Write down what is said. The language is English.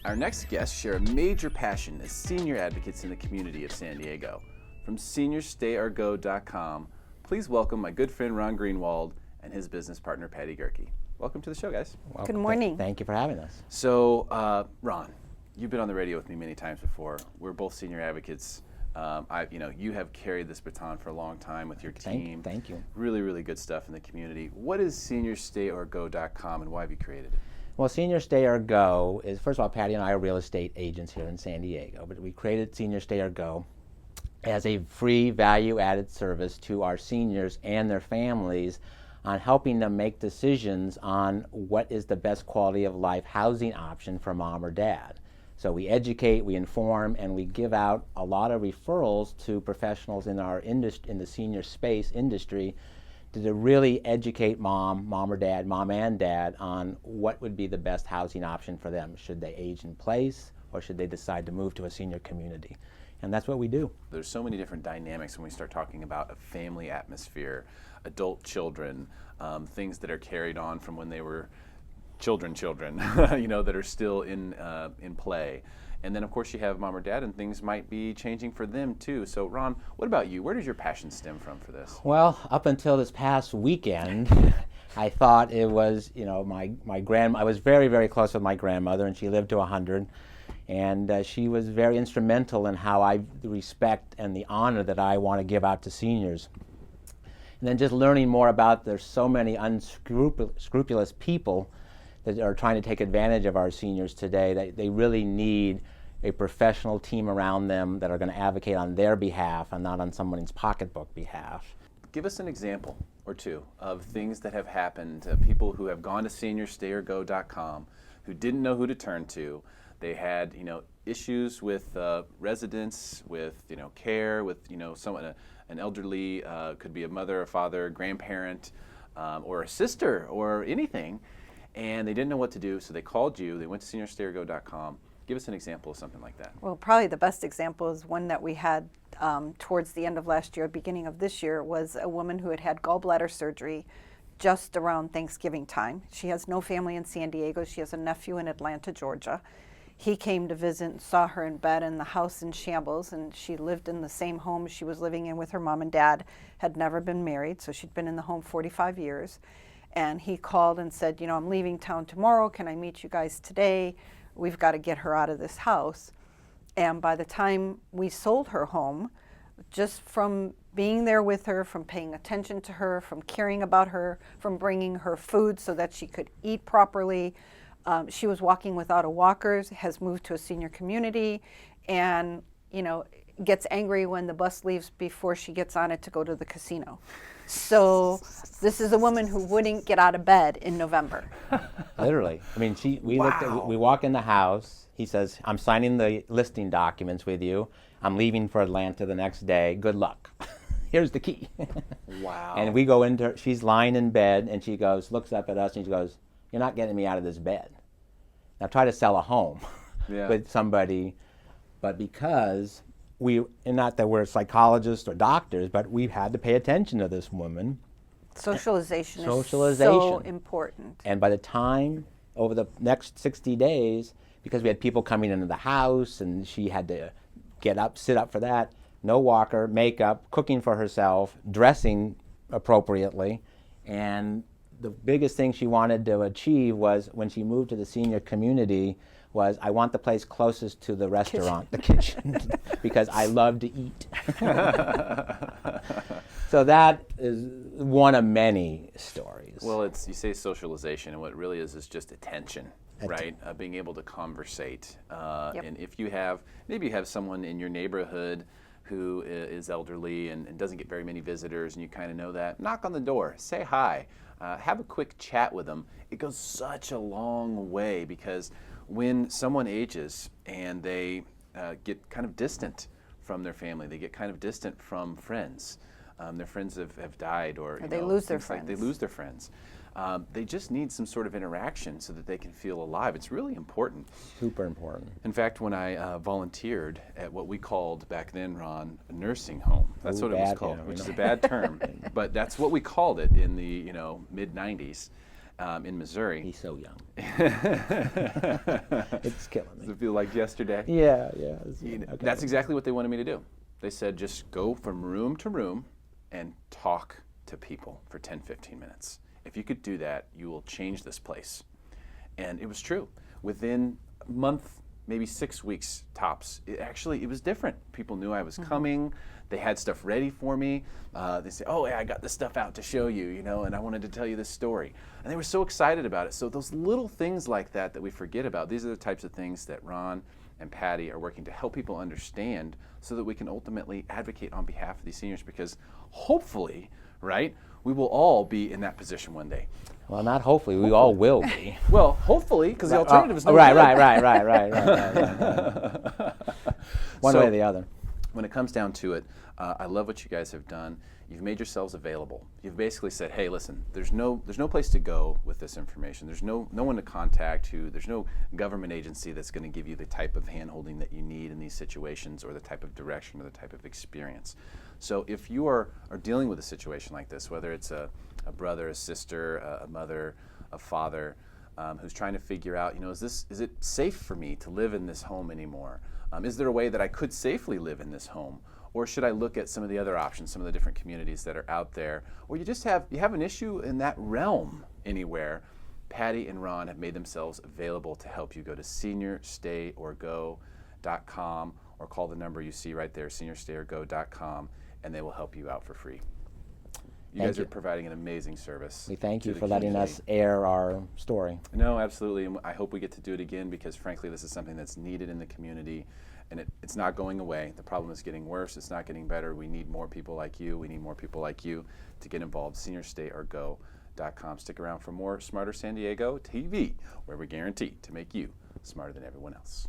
Our next guests share a major passion as senior advocates in the community of San Diego. From SeniorStayOrGo.com, please welcome my good friend Ron Greenwald and his business partner Patty Gerke. Welcome to the show, guys. Welcome. Good morning. Thank you for having us. So, Ron, you've been on the radio with me many times before. We're both senior advocates. You have carried this baton for a long time with your team. Thank you. Really, really good stuff in the community. What is SeniorStayOrGo.com and why have you created it? Well, SeniorStayOrGo is, first of all, Patty and I are real estate agents here in San Diego, but we created SeniorStayOrGo as a free value-added service to our seniors and their families on helping them make decisions on what is the best quality of life housing option for mom or dad. So we educate, we inform, and we give out a lot of referrals to professionals in our industry, in the senior space industry, to really educate mom or dad, mom and dad, on what would be the best housing option for them. Should they age in place, or should they decide to move to a senior community? And that's what we do. There's so many different dynamics when we start talking about a family atmosphere, adult children, things that are carried on from when they were children, that are still in play. And then, of course, you have mom or dad, and things might be changing for them, too. So, Ron, what about you? Where does your passion stem from for this? Well, up until this past weekend, I thought it was, I was very, very close with my grandmother, and she lived to 100. And she was very instrumental in how I respect and the honor that I want to give out to seniors. And then just learning more about there's so many unscrupulous people that are trying to take advantage of our seniors today, that they really need a professional team around them that are going to advocate on their behalf and not on someone's pocketbook behalf. Give us an example or two of things that have happened, people who have gone to SeniorStayOrGo.com who didn't know who to turn to. They had, issues with residents, with, care, with, someone, an elderly, could be a mother, a father, a grandparent, or a sister, or anything, and they didn't know what to do, so they called you. They went to SeniorStayOrGo.com. Give us an example of something like that. Well, probably the best example is one that we had towards the end of last year, beginning of this year, was a woman who had had gallbladder surgery just around Thanksgiving time. She has no family in San Diego. She has a nephew in Atlanta, Georgia. He came to visit and saw her in bed in the house in shambles, and she lived in the same home she was living in with her mom and dad, had never been married, so she'd been in the home 45 years. And he called and said, I'm leaving town tomorrow. Can I meet you guys today? We've got to get her out of this house. And by the time we sold her home, just from being there with her, from paying attention to her, from caring about her, from bringing her food so that she could eat properly, she was walking without a walker, has moved to a senior community, and gets angry when the bus leaves before she gets on it to go to the casino. So this is a woman who wouldn't get out of bed in November. Literally. I mean, we walk in the house. He says, I'm signing the listing documents with you. I'm leaving for Atlanta the next day. Good luck. Here's the key. Wow. And we go into her, she's lying in bed, and she looks up at us, and she goes, you're not getting me out of this bed. Now try to sell a home with somebody, but because not that we're psychologists or doctors, but we've had to pay attention to this woman. Socialization is so important. And by the time, over the next 60 days, because we had people coming into the house and she had to get up, sit up for that, no walker, makeup, cooking for herself, dressing appropriately, and the biggest thing she wanted to achieve was, when she moved to the senior community, was, I want the place closest to the restaurant, the kitchen, because I love to eat. So that is one of many stories. Well, you say socialization, and what it really is just attention, right? Being able to conversate. And if maybe you have someone in your neighborhood who is elderly and doesn't get very many visitors, and you kind of know that, knock on the door, say hi. Have a quick chat with them. It goes such a long way, because when someone ages and they get kind of distant from their family, they get kind of distant from friends, their friends have died, or they lose their friends. They lose their friends. They just need some sort of interaction so that they can feel alive. It's really important. Super important. In fact, when I volunteered at what we called back then, Ron, a nursing home. That's what it was called, which is a bad term, but that's what we called it in the mid-90s in Missouri. He's so young. It's killing Does me. it feel like yesterday? Yeah, yeah. Okay. That's exactly what they wanted me to do. They said, just go from room to room and talk to people for 10, 15 minutes. If you could do that, you will change this place. And it was true. Within a month, maybe 6 weeks tops, it was different. People knew I was coming. They had stuff ready for me. They said, oh, yeah, I got this stuff out to show you, and I wanted to tell you this story. And they were so excited about it. So those little things like that we forget about, these are the types of things that Ron and Patty are working to help people understand so that we can ultimately advocate on behalf of these seniors, because hopefully, right, we will all be in that position one day. Well, not hopefully. We all will be. Well, hopefully, because the alternative is no right, good. right. One way or the other. When it comes down to it, I love what you guys have done. You've made yourselves available. You've basically said, hey, listen, there's no place to go with this information. There's no one to contact there's no government agency that's going to give you the type of hand-holding that you need in these situations, or the type of direction, or the type of experience. So if you are dealing with a situation like this, whether it's a brother, a sister, a mother, a father, who's trying to figure out, is it safe for me to live in this home anymore? Is there a way that I could safely live in this home? Or should I look at some of the other options, some of the different communities that are out there? Or you have an issue in that realm anywhere. Patty and Ron have made themselves available to help you. Go to SeniorStayOrGo.com or call the number you see right there, SeniorStayOrGo.com, and they will help you out for free. You guys are providing an amazing service. We thank you for letting us air our story. No, absolutely. And I hope we get to do it again, because frankly, this is something that's needed in the community, and it's not going away. The problem is getting worse. It's not getting better. We need more people like you. We need more people like you to get involved. SeniorStayOrGo.com. Stick around for more Smarter San Diego TV, where we guarantee to make you smarter than everyone else.